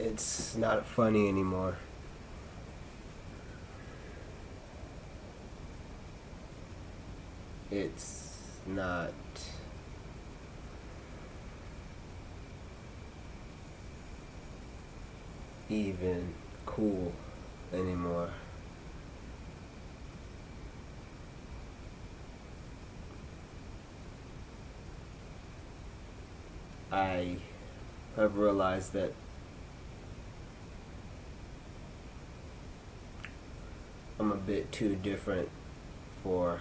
It's not funny anymore. It's not even cool anymore. I have realized that I'm a bit too different for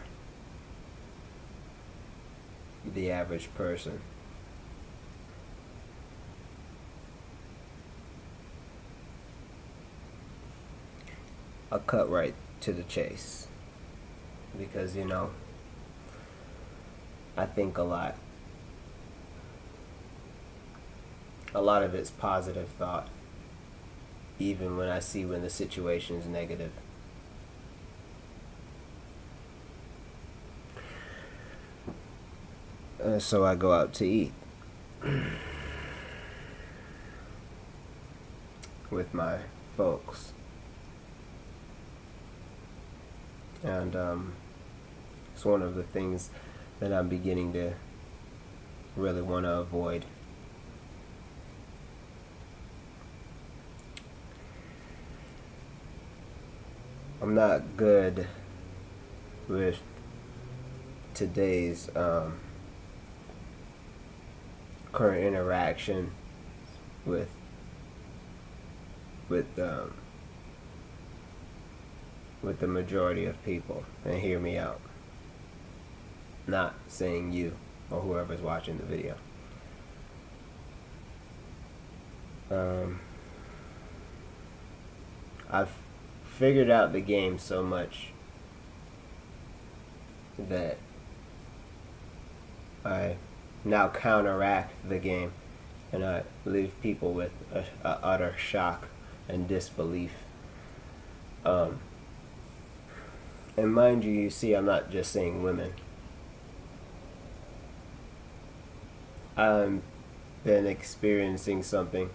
the average person. I'll cut right to the chase because, I think a lot. A lot of it's positive thought, even when I see when the situation is negative. So I go out to eat with my folks. And it's one of the things that I'm beginning to really want to avoid. I'm not good with today's current interaction with the majority of people, and hear me out. Not saying you or whoever's watching the video. I've figured out the game so much that I now counteract the game, and I leave people with a utter shock and disbelief. And mind you, see, I'm not just saying women. I've been experiencing something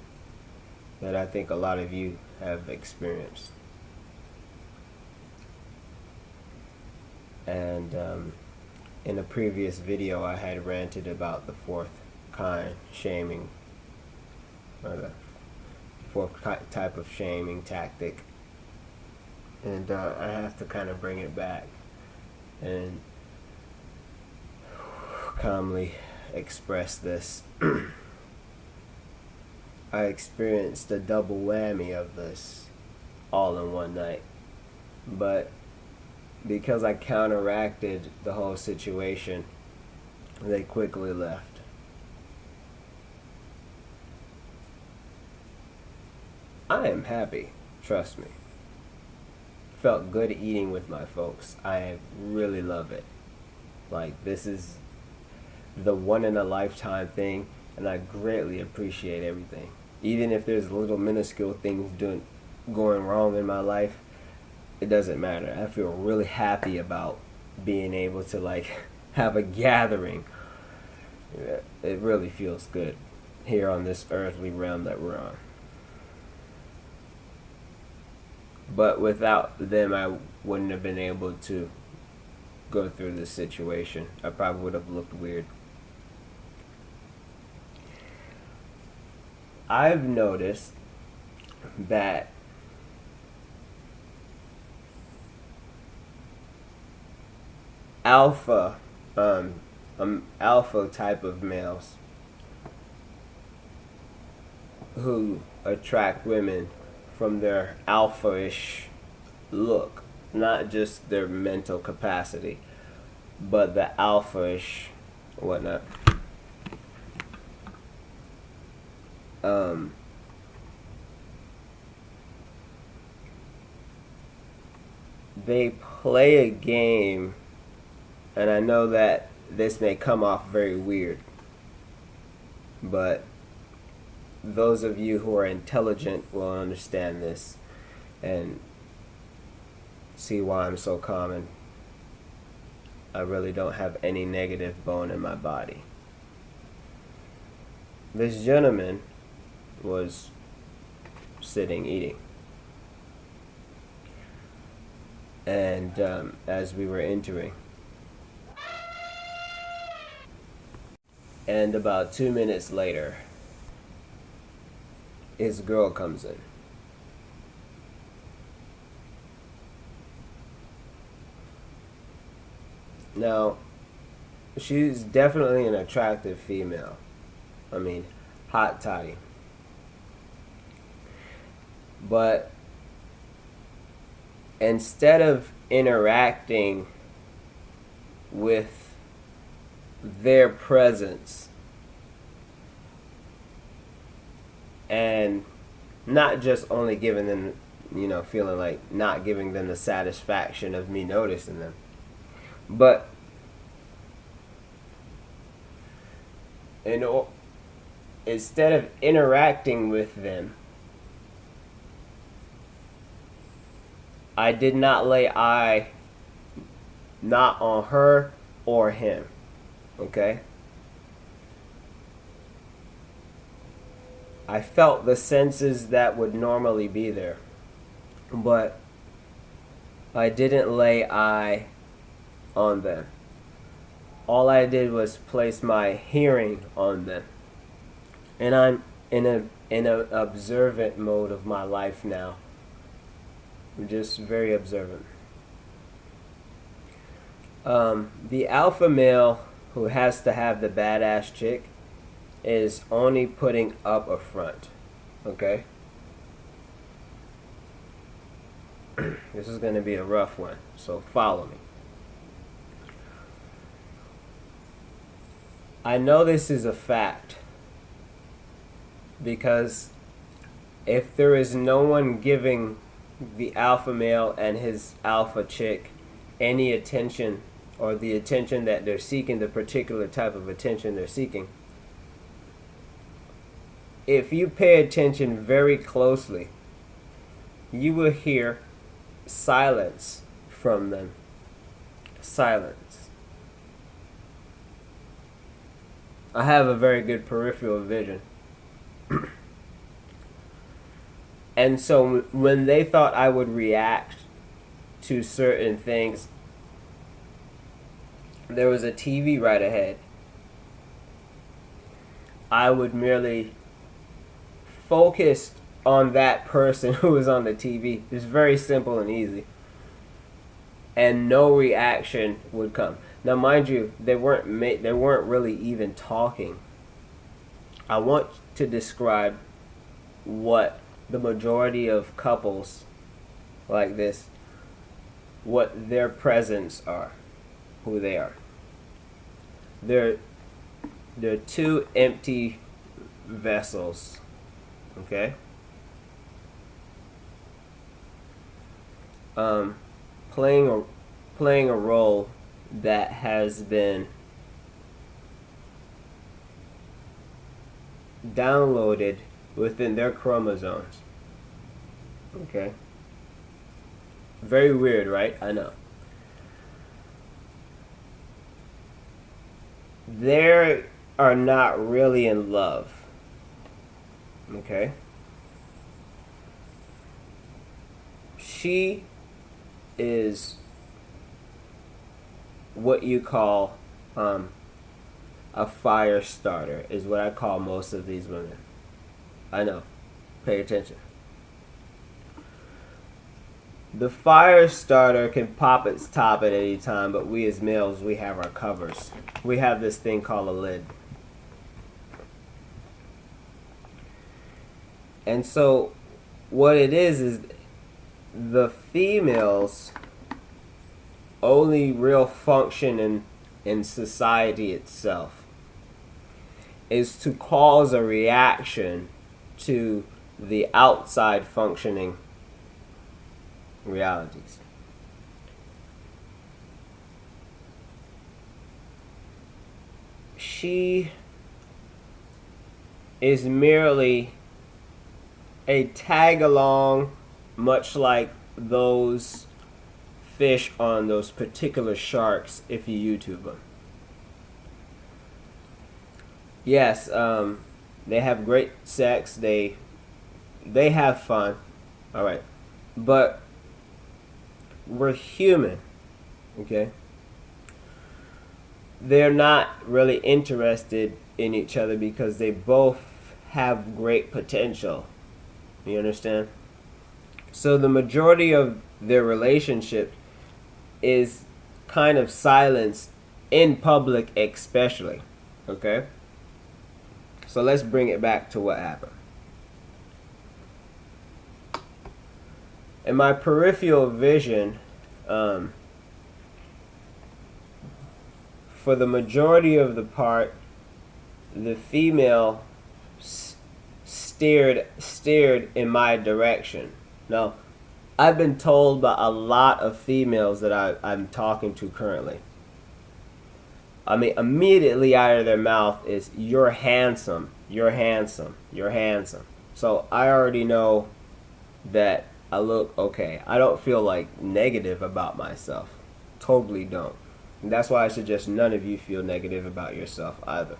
that I think a lot of you have experienced. And in a previous video, I had ranted about the fourth kind shaming, or the fourth type of shaming tactic. And I have to kind of bring it back and calmly express this. I experienced a double whammy of this all in one night. But because I counteracted the whole situation, they quickly left. I am happy, trust me. Felt good eating with my folks. I really love it. Like, this is the one in a lifetime thing, and I greatly appreciate everything. Even if there's little minuscule things going wrong in my life, it doesn't matter. I feel really happy about being able to have a gathering. It really feels good here on this earthly realm that we're on. But without them, I wouldn't have been able to go through this situation. I probably would have looked weird. I've noticed that alpha type of males who attract women from their alpha-ish look, not just their mental capacity, but the alpha-ish whatnot. They play a game, and I know that this may come off very weird, but those of you who are intelligent will understand this and see why I'm so calm, and I really don't have any negative bone in my body. This gentleman was sitting eating. And as we were entering, and about 2 minutes later, his girl comes in. Now, she's definitely an attractive female. I mean, hot toddy. But instead of interacting with their presence and not just only giving them, feeling like not giving them the satisfaction of me noticing them, but instead of interacting with them, I did not lay eye not on her or him. Okay? I felt the senses that would normally be there, but I didn't lay eye on them. All I did was place my hearing on them. And I'm in an observant mode of my life now. I'm just very observant. The alpha male who has to have the badass chick is only putting up a front. Okay? This is going to be a rough one, so follow me. I know this is a fact because if there is no one giving the alpha male and his alpha chick any attention, or the attention that they're seeking, the particular type of attention they're seeking, if you pay attention very closely, you will hear silence from them. Silence. I have a very good peripheral vision. And so when they thought I would react to certain things, there was a TV right ahead. I would merely focus on that person who was on the TV. It's very simple and easy. And no reaction would come. Now, mind you, they weren't really even talking. I want to describe what the majority of couples like this, what their presents are, who they are. They're two empty vessels, okay? Playing a role that has been downloaded within their chromosomes. Okay. Very weird, right? I know. They are not really in love. Okay. She is what you call a fire starter, is what I call most of these women. I know. Pay attention. The fire starter can pop its top at any time, but we as males, we have our covers. We have this thing called a lid. And so what it is the females only real function in society itself is to cause a reaction to the outside functioning realities. She is merely a tag along, much like those fish on those particular sharks if you YouTube them. Yes, they have great sex. They they have fun, all right, but we're human, okay? They're not really interested in each other because they both have great potential. You understand? So the majority of their relationship is kind of silenced in public, especially. Okay? So let's bring it back to what happened. In my peripheral vision, for the majority of the part, the female steered in my direction. Now, I've been told by a lot of females that I'm talking to currently. I mean, immediately out of their mouth is, "You're handsome, you're handsome, you're handsome." So I already know that I look okay. I don't feel like negative about myself. Totally don't. And that's why I suggest none of you feel negative about yourself either.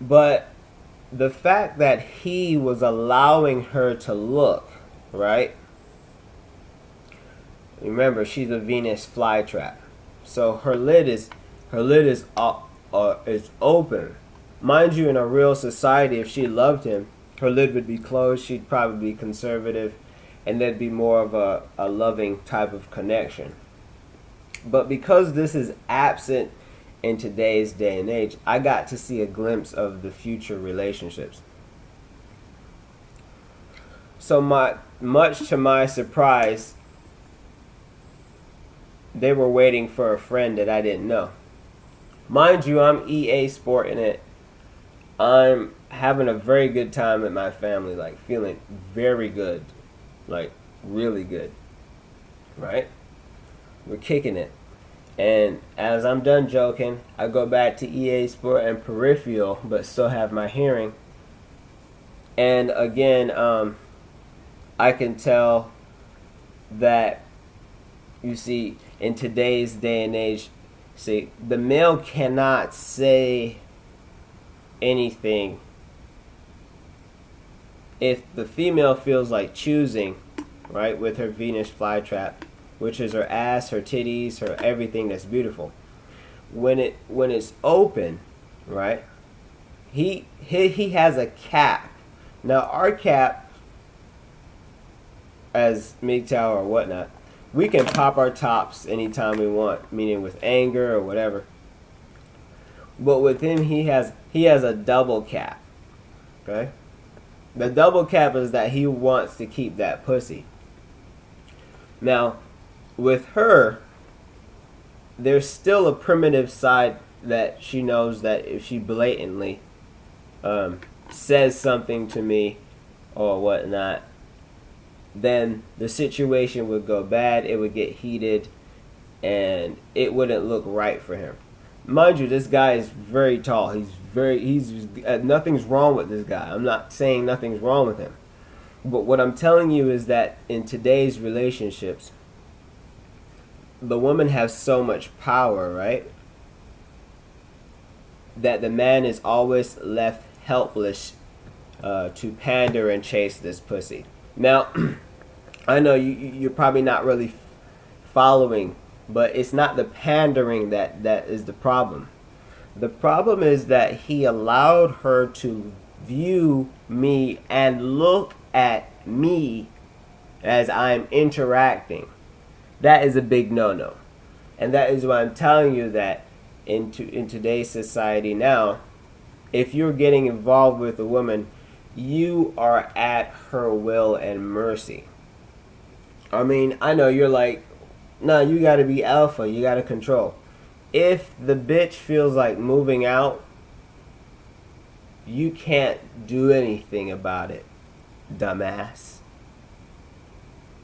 But the fact that he was allowing her to look, right? Remember, she's a Venus flytrap, so her lid is open. Mind you, in a real society, if she loved him, her lid would be closed. She'd probably be conservative, and there'd be more of a loving type of connection. But because this is absent in today's day and age, I got to see a glimpse of the future relationships. So much to my surprise, they were waiting for a friend that I didn't know. Mind you, I'm EA sporting it. I'm having a very good time with my family, like feeling very good, like really good, right? We're kicking it. And as I'm done joking, I go back to EA Sport and peripheral, but still have my hearing. And again, I can tell that, you see, in today's day and age, see, the male cannot say anything if the female feels like choosing, right, with her Venus flytrap, which is her ass, her titties, her everything that's beautiful. When it's open, right, he has a cap. Now our cap, as MGTOW or whatnot, we can pop our tops anytime we want, meaning with anger or whatever. But with him, he has a double cap. Okay? The double cap is that he wants to keep that pussy. Now, with her, there's still a primitive side that she knows that if she blatantly says something to me or whatnot, then the situation would go bad, it would get heated, and it wouldn't look right for him. Mind you, this guy is very tall. Nothing's wrong with this guy. I'm not saying nothing's wrong with him. But what I'm telling you is that in today's relationships, the woman has so much power, right? That the man is always left helpless to pander and chase this pussy. Now, I know you're probably not really following, but it's not the pandering that is the problem. The problem is that he allowed her to view me and look at me as I'm interacting. That is a big no-no. And that is why I'm telling you that in today's society now, if you're getting involved with a woman, you are at her will and mercy. I mean, I know you're like, no, you gotta be alpha, you gotta control. If the bitch feels like moving out, you can't do anything about it, dumbass.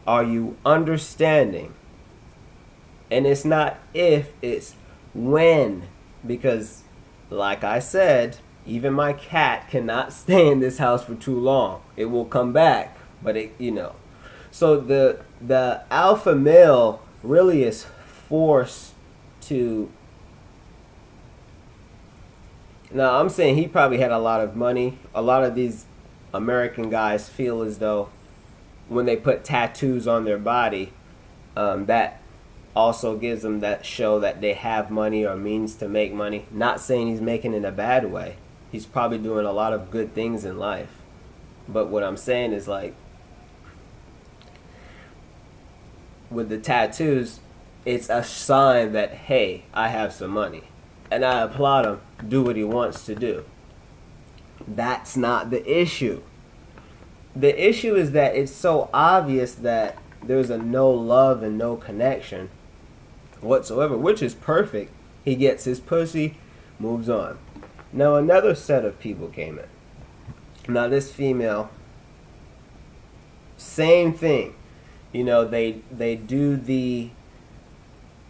Are you understanding? And it's not if, it's when. Because, like I said, even my cat cannot stay in this house for too long. It will come back, but So the alpha male really is forced to Now, I'm saying he probably had a lot of money. A lot of these American guys feel as though when they put tattoos on their body, that also gives them that show that they have money or means to make money. Not saying he's making it in a bad way. He's probably doing a lot of good things in life. But what I'm saying is, like, with the tattoos, it's a sign that, hey, I have some money. And I applaud him. Do what he wants to do. That's not the issue. The issue is that it's so obvious that there's a no love and no connection whatsoever, which is perfect. He gets his pussy, moves on. Now another set of people came in. Now this female, same thing. You know, they do the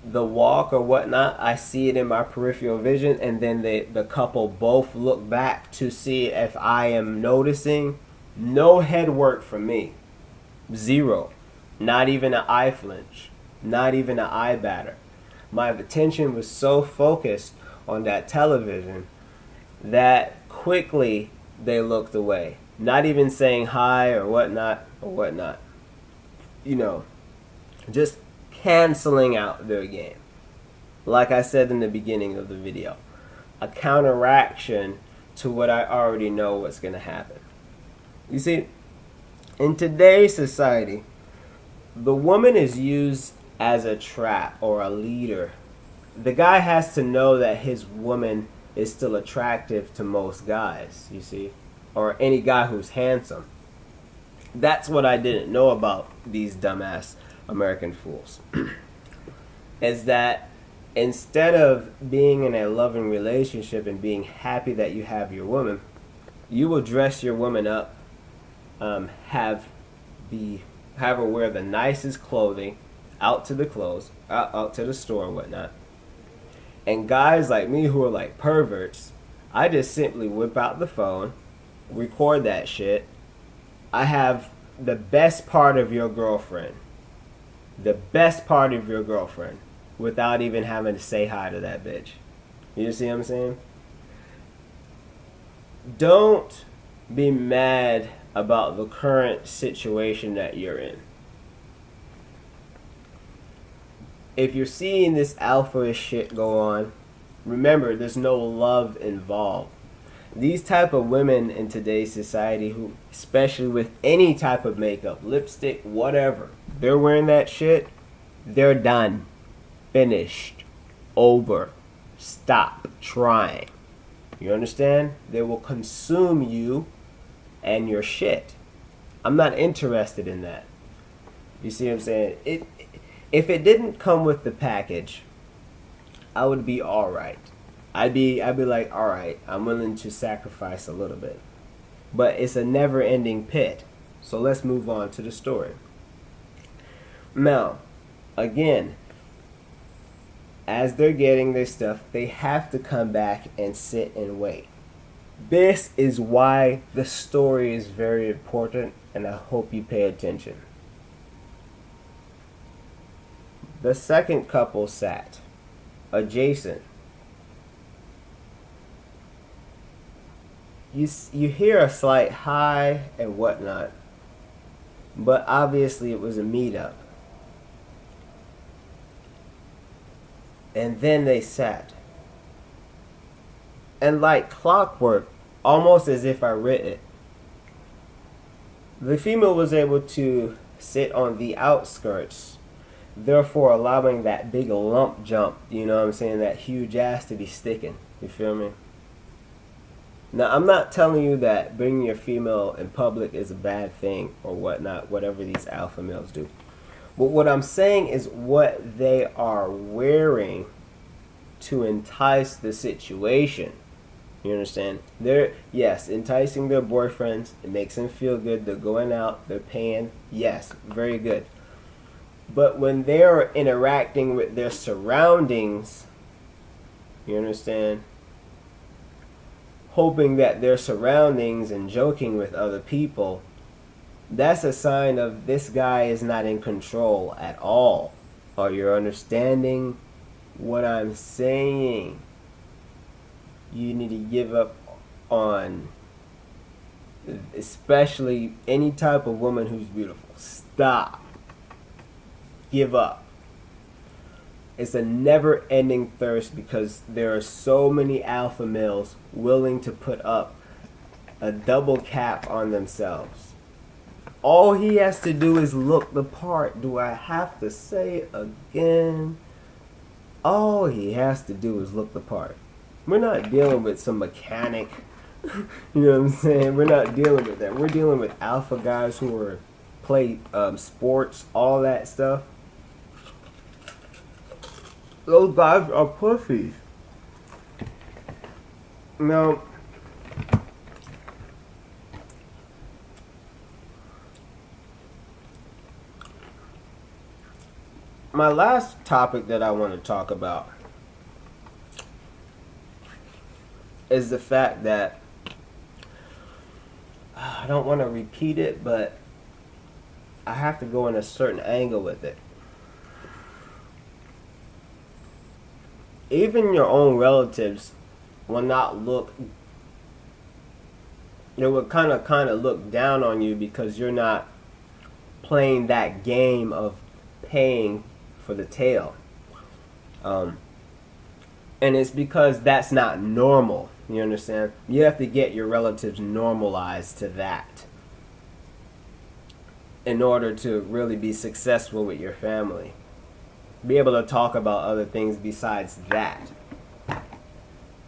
walk or whatnot. I see it in my peripheral vision, and then the couple both look back to see if I am noticing. No head work from me. Zero. Not even an eye flinch. Not even an eye batter. My attention was so focused on that television that quickly they looked away. Not even saying hi or whatnot or whatnot. You know, just canceling out their game. Like I said in the beginning of the video, a counteraction to what I already know what's going to happen. You see, in today's society, the woman is used as a trap or a leader. The guy has to know that his woman is still attractive to most guys, you see, or any guy who's handsome. That's what I didn't know about these dumbass American fools. Is that instead of being in a loving relationship and being happy that you have your woman, you will dress your woman up, have her wear the nicest clothing out to the store and whatnot. And guys like me who are like perverts, I just simply whip out the phone, record that shit. I have the best part of your girlfriend. The best part of your girlfriend without even having to say hi to that bitch. You see what I'm saying? Don't be mad about the current situation that you're in. If you're seeing this alpha shit go on, remember there's no love involved. These type of women in today's society, who, especially with any type of makeup, lipstick, whatever, they're wearing that shit, they're done. Finished. Over. Stop trying. You understand? They will consume you and your shit. I'm not interested in that. You see what I'm saying? If it didn't come with the package, I would be alright. I'd be like, alright, I'm willing to sacrifice a little bit. But it's a never-ending pit. So let's move on to the story. Now, again, as they're getting their stuff, they have to come back and sit and wait. This is why the story is very important, and I hope you pay attention. The second couple sat adjacent. You hear a slight hi and whatnot, but obviously it was a meetup. And then they sat. And like clockwork, almost as if I writ it, the female was able to sit on the outskirts, therefore allowing that big lump jump, you know what I'm saying, that huge ass to be sticking. You feel me? Now, I'm not telling you that bringing your female in public is a bad thing or whatnot, whatever these alpha males do. But what I'm saying is what they are wearing to entice the situation. You understand? They're, yes, enticing their boyfriends. It makes them feel good. They're going out. They're paying. Yes, very good. But when they're interacting with their surroundings, you understand? Hoping that their surroundings and joking with other people, that's a sign of this guy is not in control at all. Are you understanding what I'm saying? You need to give up on, especially any type of woman who's beautiful. Stop. Give up. It's a never ending thirst because there are so many alpha males willing to put up a double cap on themselves. All he has to do is look the part. Do I have to say it again? All he has to do is look the part. We're not dealing with some mechanic. You know what I'm saying? We're not dealing with that. We're dealing with alpha guys who are play sports, all that stuff. Those guys are pussies. Now, my last topic that I want to talk about is the fact that I don't want to repeat it, but I have to go in a certain angle with it. Even your own relatives will not look, they will kind of look down on you because you're not playing that game of paying for the tail. And it's because that's not normal. You understand? You have to get your relatives normalized to that in order to really be successful with your family. Be able to talk about other things besides that.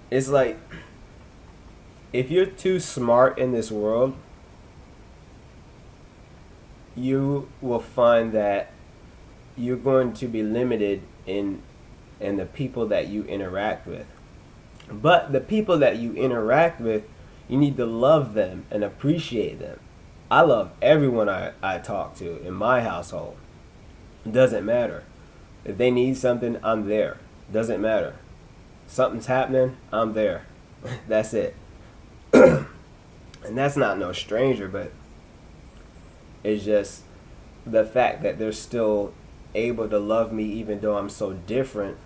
It's like, if you're too smart in this world, you will find that you're going to be limited in the people that you interact with. But the people that you interact with, you need to love them and appreciate them. I love everyone I talk to in my household. It doesn't matter. If they need something, I'm there. Doesn't matter. Something's happening, I'm there. That's it. And that's not no stranger, but it's just the fact that they're still able to love me even though I'm so different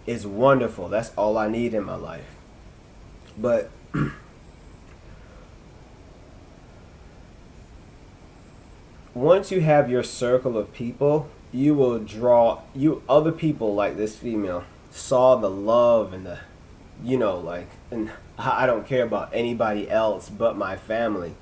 is wonderful. That's all I need in my life. But once you have your circle of people, you will draw other people like this female saw the love and the, and I don't care about anybody else but my family.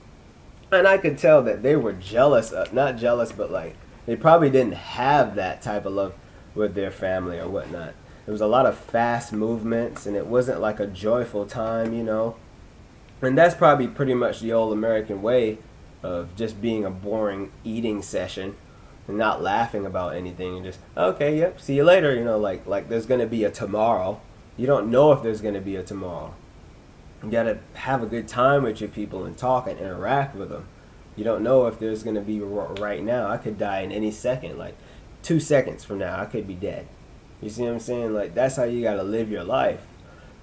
And I could tell that they were jealous, not jealous, but like they probably didn't have that type of love with their family or whatnot. There was a lot of fast movements and it wasn't like a joyful time, And that's probably pretty much the old American way of just being a boring eating session and not laughing about anything and just, okay, yep, see you later, like there's going to be a tomorrow. You don't know if there's going to be a tomorrow. You got to have a good time with your people and talk and interact with them. You don't know if there's going to be right now. I could die in any second, like 2 seconds from now, I could be dead. You see what I'm saying? Like, that's how you got to live your life.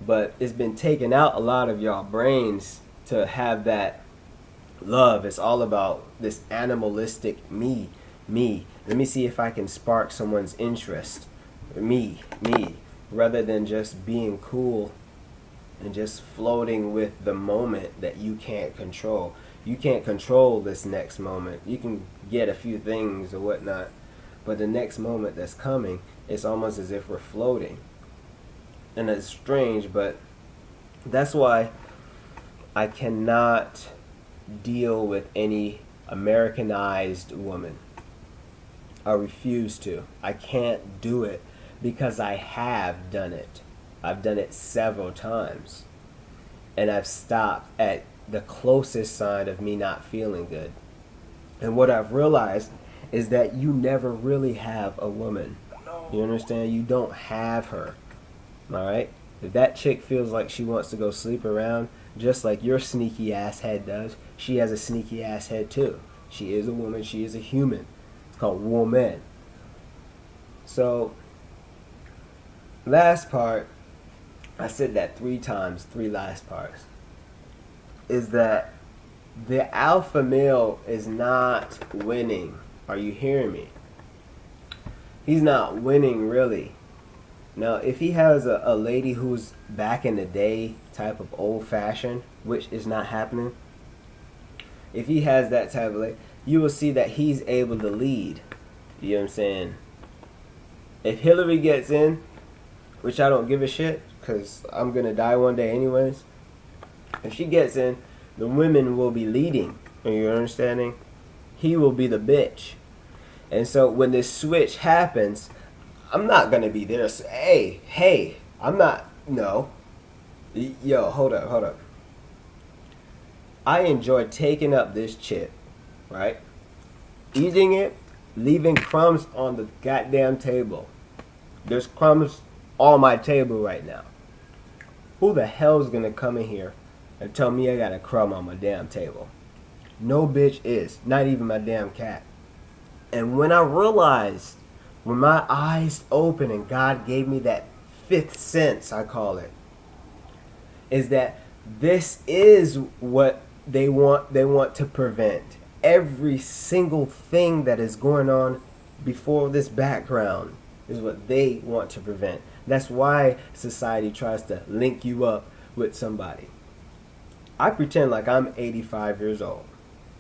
But it's been taken out a lot of y'all brains to have that love. It's all about this animalistic me. Let me see if I can spark someone's interest. Me. Rather than just being cool and just floating with the moment that you can't control. You can't control this next moment. You can get a few things or whatnot, but the next moment that's coming, it's almost as if we're floating. And it's strange, but that's why I cannot deal with any Americanized woman. I refuse to. I can't do it because I have done it. I've done it several times. And I've stopped at the closest sign of me not feeling good. And what I've realized is that you never really have a woman. You understand? You don't have her. Alright? If that chick feels like she wants to go sleep around, just like your sneaky ass head does, she has a sneaky ass head too. She is a woman. She is a human. It's called woman. So, last part, I said that 3 times, 3 last parts, is that the alpha male is not winning. Are you hearing me? He's not winning really. Now, if he has a lady who's back in the day type of old fashioned, which is not happening, if he has that type of lady, you will see that he's able to lead. You know what I'm saying? If Hillary gets in, which I don't give a shit, because I'm going to die one day anyways, if she gets in, the women will be leading. Are you understanding? He will be the bitch. And so when this switch happens, I'm not going to be there. So, hey, I'm not, no. Yo, hold up. I enjoy taking up this chip, right? Eating it, leaving crumbs on the goddamn table. There's crumbs on my table right now. Who the hell's gonna come in here and tell me I got a crumb on my damn table? No bitch is. Not even my damn cat. And when I realized, when my eyes opened and God gave me that fifth sense, I call it, is that this is what they want to prevent. Every single thing that is going on before this background is what they want to prevent. That's why society tries to link you up with somebody. I pretend like I'm 85 years old.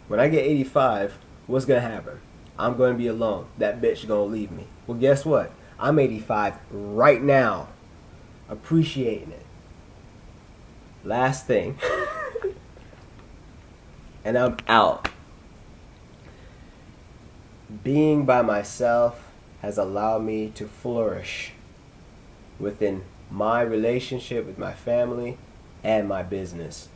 When I get 85, what's going to happen? I'm going to be alone. That bitch going to leave me. Well, guess what? I'm 85 right now. Appreciating it. Last thing. And I'm out. Being by myself has allowed me to flourish within my relationship with my family and my business.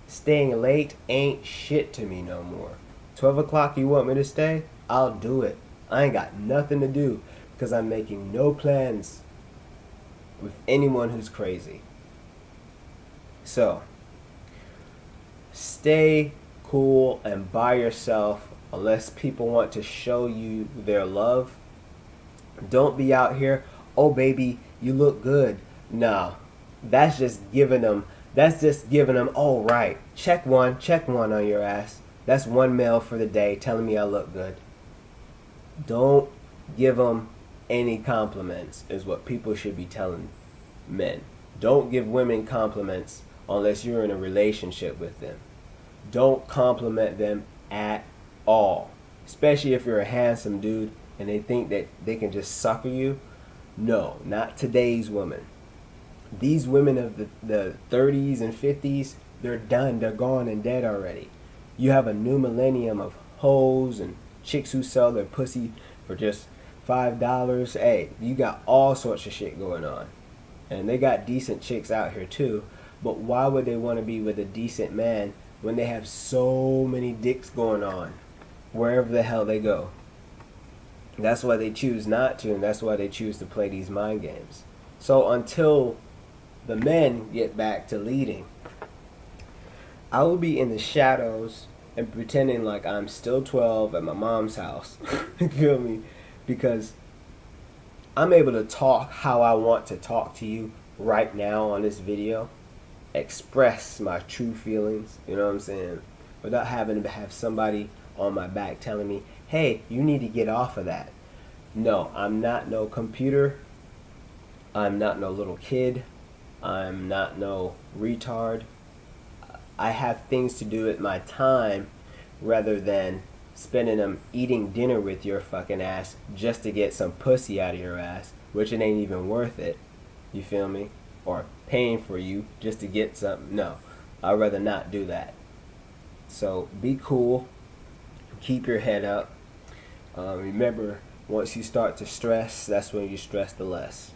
Staying late ain't shit to me no more. 12 o'clock you want me to stay? I'll do it. I ain't got nothing to do because I'm making no plans with anyone who's crazy. So, stay cool and by yourself unless people want to show you their love. Don't be out here, oh baby, you look good. No, that's just giving them, oh right, check one on your ass. That's one male for the day telling me I look good. Don't give them any compliments is what people should be telling men. Don't give women compliments unless you're in a relationship with them. Don't compliment them at all. Especially if you're a handsome dude and they think that they can just sucker you. No, not today's women. These women of the 30s and 50s, they're done. They're gone and dead already. You have a new millennium of hoes and chicks who sell their pussy for just $5. Hey, you got all sorts of shit going on. And they got decent chicks out here too. But why would they want to be with a decent man when they have so many dicks going on wherever the hell they go? That's why they choose not to, and that's why they choose to play these mind games. So until the men get back to leading, I will be in the shadows and pretending like I'm still 12 at my mom's house. You feel me? Because I'm able to talk how I want to talk to you right now on this video. Express my true feelings, you know what I'm saying? Without having to have somebody on my back telling me, hey, you need to get off of that. No, I'm not no computer. I'm not no little kid. I'm not no retard. I have things to do with my time rather than spending them eating dinner with your fucking ass just to get some pussy out of your ass, which it ain't even worth it. You feel me? Or paying for you just to get something. No, I'd rather not do that. So be cool. Keep your head up. Remember, once you start to stress, that's when you stress the less.